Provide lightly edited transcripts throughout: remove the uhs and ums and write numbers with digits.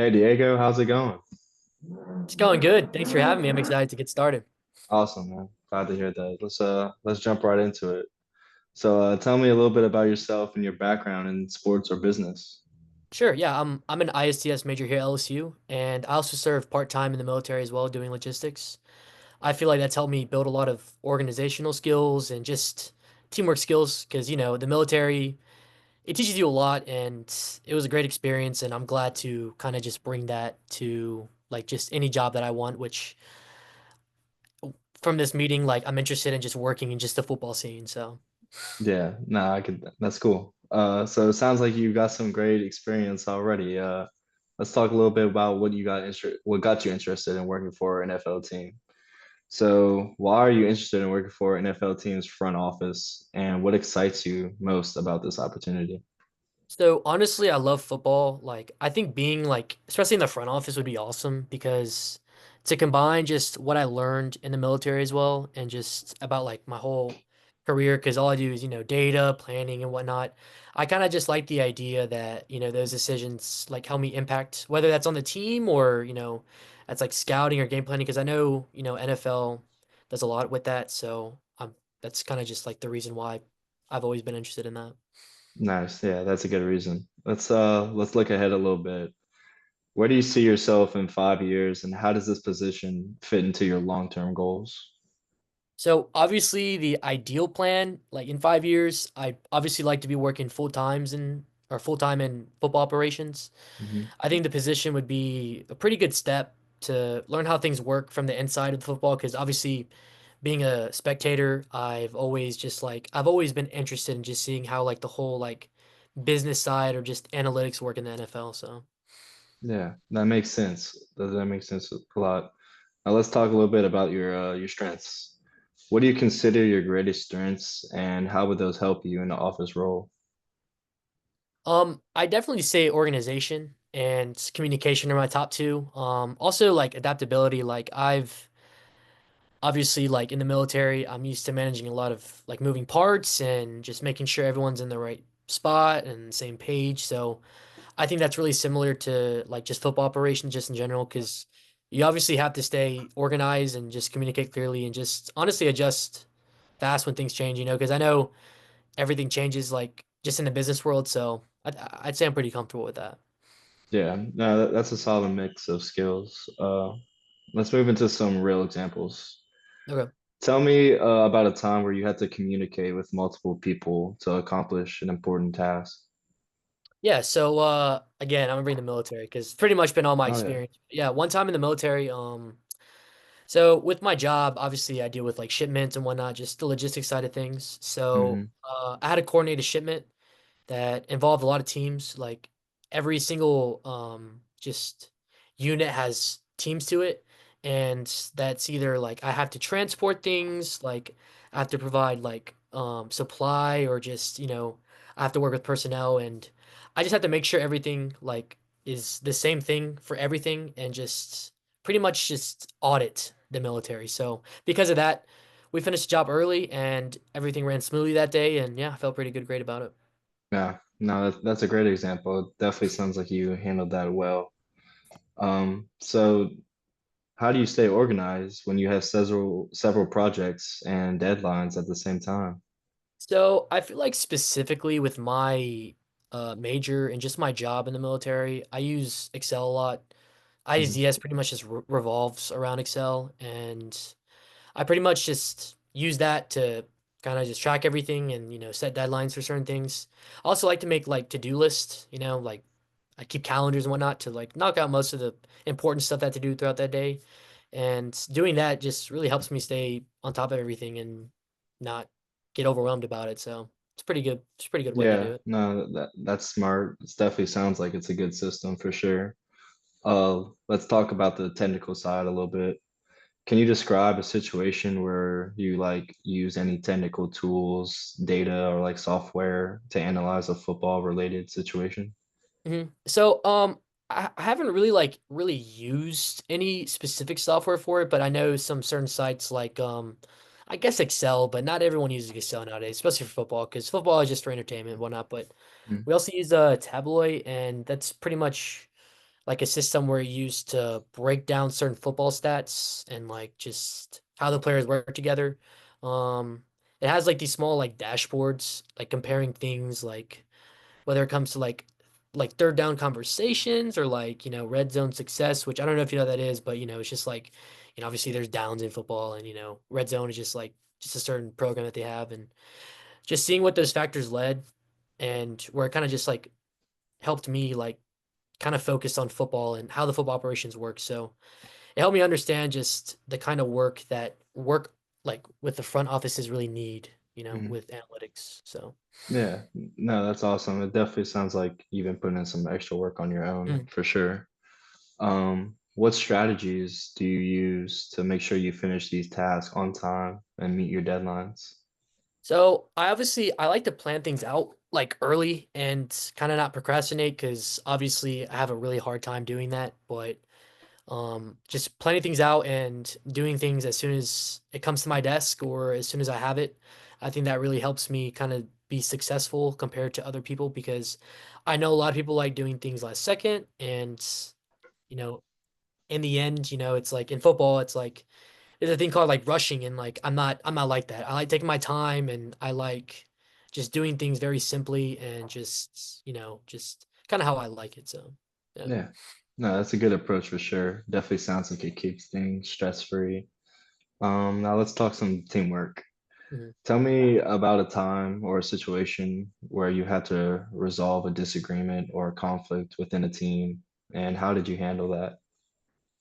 Hey Diego, how's it going? It's going good. Thanks for having me. I'm excited to get started. Awesome, man. Glad to hear that. Let's jump right into it. So tell me a little bit about yourself and your background in sports or business. Sure, yeah, I'm an ISTS major here at LSU, and I also serve part-time in the military as well, doing logistics. I feel like that's helped me build a lot of organizational skills and just teamwork skills because, the military, it teaches you a lot, and it was a great experience, and I'm glad to kind of just bring that to like just any job that I want, which from this meeting, like I'm interested in just working in just the football scene, so. Yeah, no, I could. That's cool. So it sounds like you got some great experience already. Let's talk a little bit about what got you interested in working for an NFL team. So why are you interested in working for an NFL team's front office, and what excites you most about this opportunity? So honestly, I love football. Like, I think being like, especially in the front office would be awesome because to combine just what I learned in the military as well and just about like my whole career, because all I do is, data, planning and whatnot. I kind of just like the idea that, those decisions like help me impact whether that's on the team or, that's like scouting or game planning. Because I know, NFL does a lot with that. So that's kind of just like the reason why I've always been interested in that. Nice. Yeah, that's a good reason. Let's look ahead a little bit. Where do you see yourself in 5 years, and how does this position fit into your long-term goals? So obviously the ideal plan, like in 5 years, I obviously like to be working full time in football operations. Hmm. I think the position would be a pretty good step to learn how things work from the inside of football, because obviously being a spectator, I've always been interested in just seeing how like the whole like business side or just analytics work in the NFL. So Yeah, that makes sense. That makes sense a lot. Now let's talk a little bit about your strengths. What do you consider your greatest strengths, and how would those help you in the office role? I definitely say organization and communication are my top two. Also like adaptability. Like I've obviously like in the military, I'm used to managing a lot of like moving parts and just making sure everyone's in the right spot and same page. So I think that's really similar to like just football operations just in general, because you obviously have to stay organized and just communicate clearly and just honestly adjust fast when things change, because I know everything changes like just in the business world. So I'd say I'm pretty comfortable with that. Yeah, no, that's a solid mix of skills. Let's move into some real examples. Okay. Tell me about a time where you had to communicate with multiple people to accomplish an important task. Yeah, so again, I'm gonna bring the military because it's pretty much been all my Oh yeah. experience. Yeah, one time in the military, so with my job, obviously I deal with like shipments and whatnot, just the logistics side of things. So Hmm. I had to coordinate a shipment that involved a lot of teams. Like every single just unit has teams to it, and that's either like I have to transport things, like I have to provide like supply or just, I have to work with personnel, and I just have to make sure everything like is the same thing for everything and just pretty much just audit the military. So because of that, we finished the job early and everything ran smoothly that day, and yeah, I felt pretty good, great about it. Yeah, no, that's a great example. It definitely sounds like you handled that well. So how do you stay organized when you have several projects and deadlines at the same time? So I feel like specifically with my major and just my job in the military, I use Excel a lot. Mhm. ISDS pretty much just revolves around Excel, and I pretty much just use that to kind of just track everything and set deadlines for certain things. I also like to make like to-do lists, like I keep calendars and whatnot to like knock out most of the important stuff that I have to do throughout that day. And doing that just really helps me stay on top of everything and not get overwhelmed about it. So it's pretty good. It's a pretty good way to do Yeah, it. no, that's smart. It definitely sounds like it's a good system for sure. Let's talk about the technical side a little bit. Can you describe a situation where you like use any technical tools, data, or like software to analyze a football related situation? So I haven't really like really used any specific software for it, but I know some certain sites like I guess Excel, but not everyone uses Excel nowadays, especially for football, because football is just for entertainment and whatnot. But Mm. we also use Tableau, and that's pretty much. like a system where you used to break down certain football stats and like just how the players work together. Um, it has like these small like dashboards, like comparing things like whether it comes to like third down conversations or like, red zone success, which I don't know if you know what that is, but it's just like, obviously there's downs in football and red zone is just like just a certain program that they have and just seeing what those factors led and where it kind of just like helped me like kind of focus on football and how the football operations work. So it helped me understand just the kind of work like with the front offices really need, Mhm. with analytics. So Yeah, no, that's awesome. It definitely sounds like you've been putting in some extra work on your own mm. for sure. What strategies do you use to make sure you finish these tasks on time and meet your deadlines? So I like to plan things out like early and kind of not procrastinate because obviously I have a really hard time doing that. But just planning things out and doing things as soon as it comes to my desk or as soon as I have it, I think that really helps me kind of be successful compared to other people because I know a lot of people like doing things last second and you know in the end, it's like in football, it's like there's a thing called like rushing and like I'm not like that. I like taking my time and I like just doing things very simply and just kind of how I like it. So yeah. Yeah, no, that's a good approach for sure. Definitely sounds like it keeps things stress free. Now let's talk some teamwork. Mhm. Tell me about a time or a situation where you had to resolve a disagreement or a conflict within a team, and how did you handle that?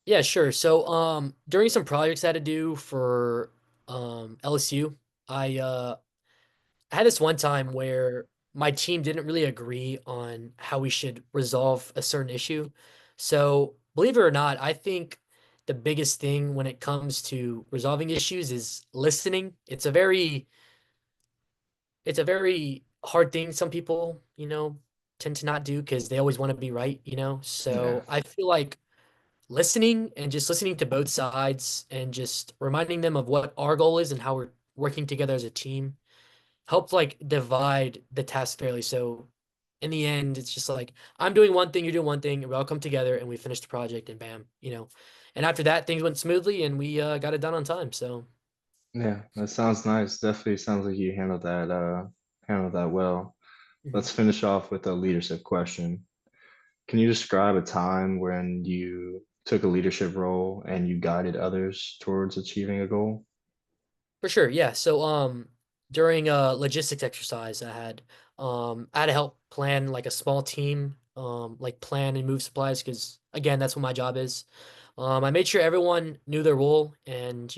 Yeah, sure. So during some projects I had to do for LSU, I had this one time where my team didn't really agree on how we should resolve a certain issue. So, believe it or not, I think the biggest thing when it comes to resolving issues is listening. It's a very hard thing some people, tend to not do because they always want to be right. Yeah, So, I feel like listening and just listening to both sides and just reminding them of what our goal is and how we're working together as a team help like divide the task fairly. So in the end, it's just like I'm doing one thing, you're doing one thing, and we all come together and we finish the project and bam. And after that, things went smoothly and we got it done on time. So yeah, that sounds nice. Definitely sounds like you handled that well. mhm. Let's finish off with a leadership question. Can you describe a time when you took a leadership role and you guided others towards achieving a goal? For sure, yeah. So during a logistics exercise I had to help plan like a small team, like plan and move supplies because again, that's what my job is. I made sure everyone knew their role and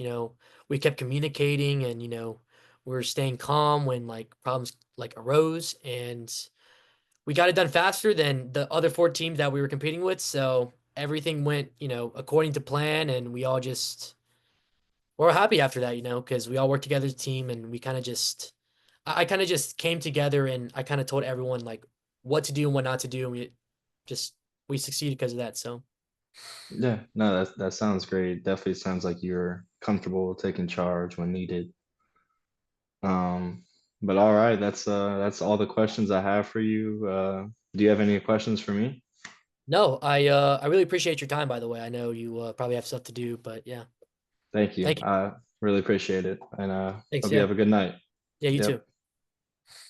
we kept communicating and we were staying calm when like problems like arose and we got it done faster than the other four teams that we were competing with. So everything went, according to plan and we all just we're happy after that, because we all worked together as a team and we kind of just, I kind of just came together and I kind of told everyone like what to do and what not to do. And just, we succeeded because of that. So Yeah, no, that sounds great. Definitely sounds like you're comfortable taking charge when needed. Um, but all right, that's all the questions I have for you. Do you have any questions for me? no, I really appreciate your time, by the way. I know you probably have stuff to do, but yeah, Thank you. thank you. I really appreciate it, and Thanks. hope you Yeah. have a good night. Yeah, you Yep. too.